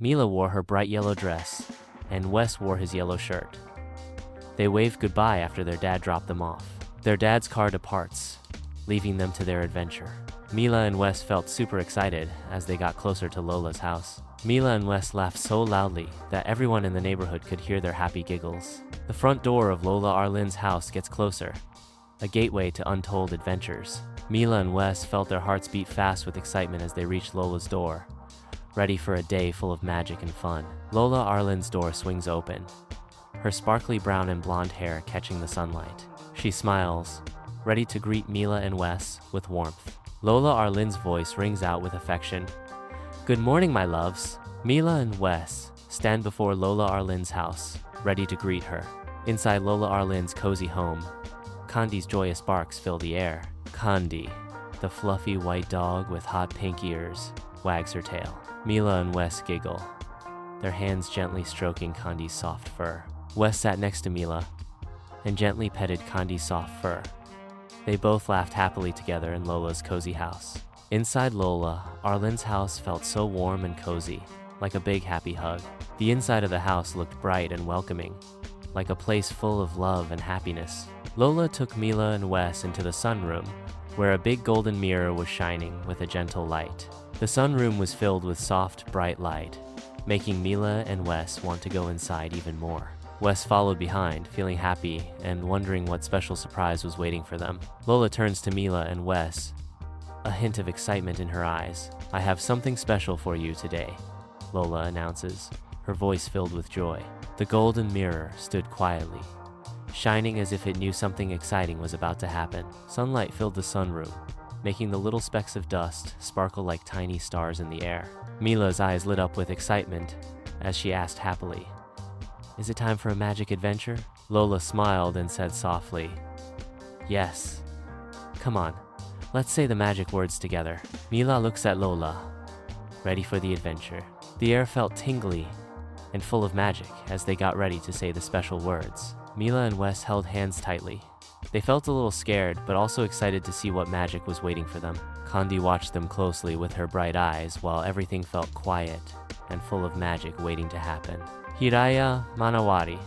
Mila wore her bright yellow dress, and Wes wore his yellow shirt. They waved goodbye after their dad dropped them off. Their dad's car departs, leaving them to their adventure. Mila and Wes felt super excited as they got closer to Lola's house. Mila and Wes laughed so loudly that everyone in the neighborhood could hear their happy giggles. The front door of Lola Arlen's house gets closer, a gateway to untold adventures. Mila and Wes felt their hearts beat fast with excitement as they reached Lola's door, ready for a day full of magic and fun. Lola Arlen's door swings open, her sparkly brown and blonde hair catching the sunlight. She smiles, ready to greet Mila and Wes with warmth. Lola Arlen's voice rings out with affection. "Good morning, my loves." Mila and Wes stand before Lola Arlen's house, ready to greet her. Inside Lola Arlen's cozy home, Candy's joyous barks fill the air. Candy, the fluffy white dog with hot pink ears, wags her tail. Mila and Wes giggle, their hands gently stroking Candy's soft fur. Wes sat next to Mila and gently petted Candy's soft fur. They both laughed happily together in Lola's cozy house. Inside Lola, Arlen's house felt so warm and cozy, like a big happy hug. The inside of the house looked bright and welcoming, like a place full of love and happiness. Lola took Mila and Wes into the sunroom, where a big golden mirror was shining with a gentle light. The sunroom was filled with soft, bright light, making Mila and Wes want to go inside even more. Wes followed behind, feeling happy and wondering what special surprise was waiting for them. Lola turns to Mila and Wes, a hint of excitement in her eyes. "I have something special for you today," Lola announces, her voice filled with joy. The golden mirror stood quietly, shining as if it knew something exciting was about to happen. Sunlight filled the sunroom, making the little specks of dust sparkle like tiny stars in the air. Mila's eyes lit up with excitement as she asked happily, "Is it time for a magic adventure?" Lola smiled and said softly, "Yes. Come on, let's say the magic words together." Mila looks at Lola, ready for the adventure. The air felt tingly and full of magic as they got ready to say the special words. Mila and Wes held hands tightly. They felt a little scared, but also excited to see what magic was waiting for them. Candy watched them closely with her bright eyes while everything felt quiet and full of magic waiting to happen. Hiraya Manawari.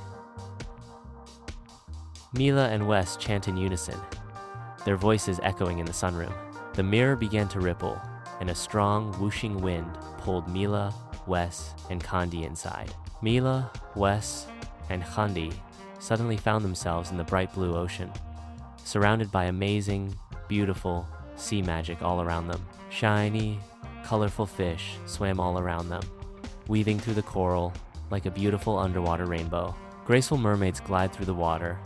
Mila and Wes chant in unison, their voices echoing in the sunroom. The mirror began to ripple, and a strong, whooshing wind pulled Mila, Wes, and Candy inside. Mila, Wes, and Candy suddenly found themselves in the bright blue ocean, surrounded by amazing, beautiful sea magic all around them. Shiny, colorful fish swam all around them, weaving through the coral like a beautiful underwater rainbow. Graceful mermaids glide through the water,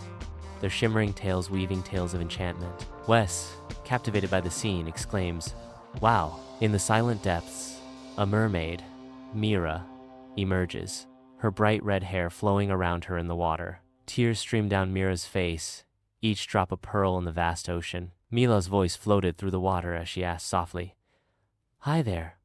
their shimmering tails weaving tales of enchantment. Wes, captivated by the scene, exclaims, "Wow!" In the silent depths, a mermaid, Mira, emerges, her bright red hair flowing around her in the water. Tears streamed down Mira's face, each drop a pearl in the vast ocean. Mila's voice floated through the water as she asked softly, "Hi there,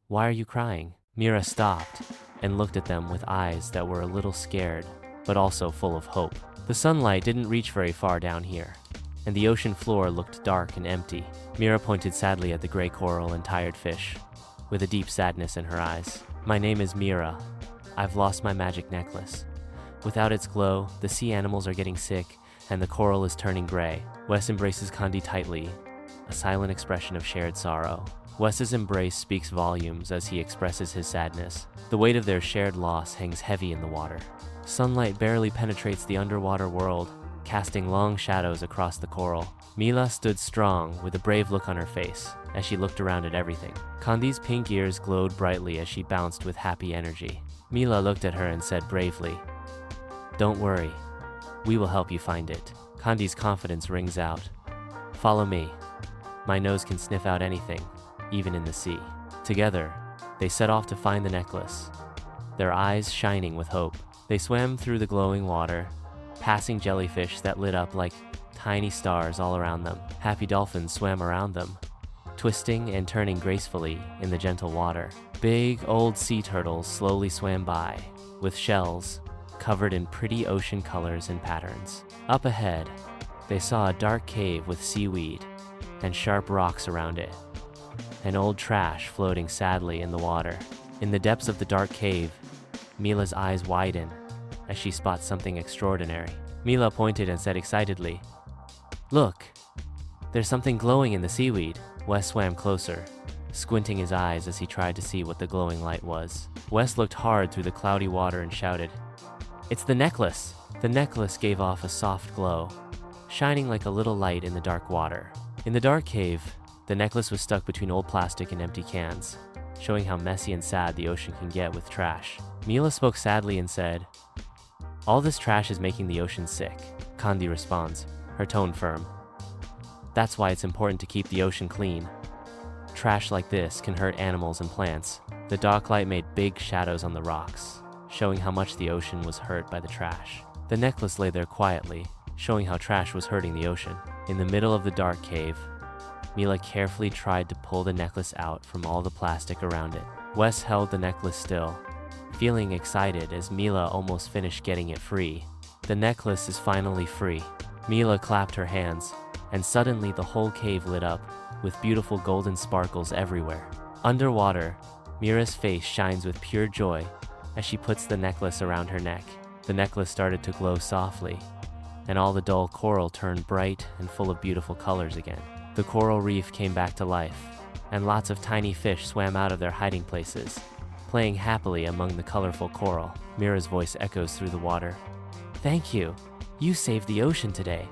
why are you crying?" Mira stopped and looked at them with eyes that were a little scared, but also full of hope. The sunlight didn't reach very far down here, and the ocean floor looked dark and empty. Mira pointed sadly at the gray coral and tired fish, with a deep sadness in her eyes. "My name is Mira. I've lost my magic necklace. Without its glow, the sea animals are getting sick, and the coral is turning gray." Wes embraces Candy tightly, a silent expression of shared sorrow. Wes's embrace speaks volumes as he expresses his sadness. The weight of their shared loss hangs heavy in the water. Sunlight barely penetrates the underwater world, casting long shadows across the coral. Mila stood strong with a brave look on her face as she looked around at everything. Candy's pink ears glowed brightly as she bounced with happy energy. Mila looked at her and said bravely, "Don't worry, we will help you find it." Candy's confidence rings out. "Follow me. My nose can sniff out anything, even in the sea." Together, they set off to find the necklace, their eyes shining with hope. They swam through the glowing water, passing jellyfish that lit up like tiny stars all around them. Happy dolphins swam around them, twisting and turning gracefully in the gentle water. Big old sea turtles slowly swam by, with shells covered in pretty ocean colors and patterns. Up ahead, they saw a dark cave with seaweed and sharp rocks around it, and old trash floating sadly in the water. In the depths of the dark cave, Mila's eyes widen as she spots something extraordinary. Mila pointed and said excitedly, "Look, there's something glowing in the seaweed." Wes swam closer, squinting his eyes as he tried to see what the glowing light was. Wes looked hard through the cloudy water and shouted, "It's the necklace!" The necklace gave off a soft glow, shining like a little light in the dark water. In the dark cave, the necklace was stuck between old plastic and empty cans, showing how messy and sad the ocean can get with trash. Mila spoke sadly and said, "All this trash is making the ocean sick." Kandi responds, her tone firm. "That's why it's important to keep the ocean clean. Trash like this can hurt animals and plants." The dark light made big shadows on the rocks, showing how much the ocean was hurt by the trash. The necklace lay there quietly, showing how trash was hurting the ocean. In the middle of the dark cave, Mila carefully tried to pull the necklace out from all the plastic around it. Wes held the necklace still, feeling excited as Mila almost finished getting it free. The necklace is finally free. Mila clapped her hands, and suddenly the whole cave lit up, with beautiful golden sparkles everywhere. Underwater, Mira's face shines with pure joy as she puts the necklace around her neck. The necklace started to glow softly, and all the dull coral turned bright and full of beautiful colors again. The coral reef came back to life, and lots of tiny fish swam out of their hiding places, playing happily among the colorful coral. Mira's voice echoes through the water. "Thank you. You saved the ocean today.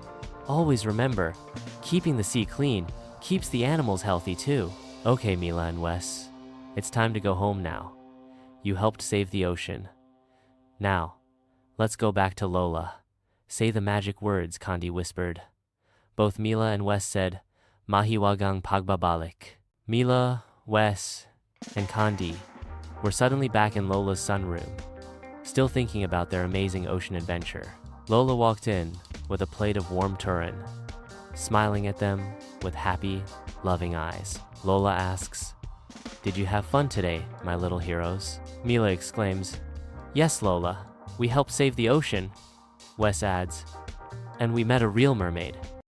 Always remember, keeping the sea clean keeps the animals healthy too." "Okay, Mila and Wes, it's time to go home now. You helped save the ocean. Now, let's go back to Lola. Say the magic words," Kandi whispered. Both Mila and Wes said, "Mahiwagang pagbabalik." Mila, Wes, and Kandi were suddenly back in Lola's sunroom, still thinking about their amazing ocean adventure. Lola walked in with a plate of warm turin, smiling at them with happy, loving eyes. Lola asks, "Did you have fun today, my little heroes?" Mila exclaims, "Yes, Lola, we helped save the ocean." Wes adds, "And we met a real mermaid."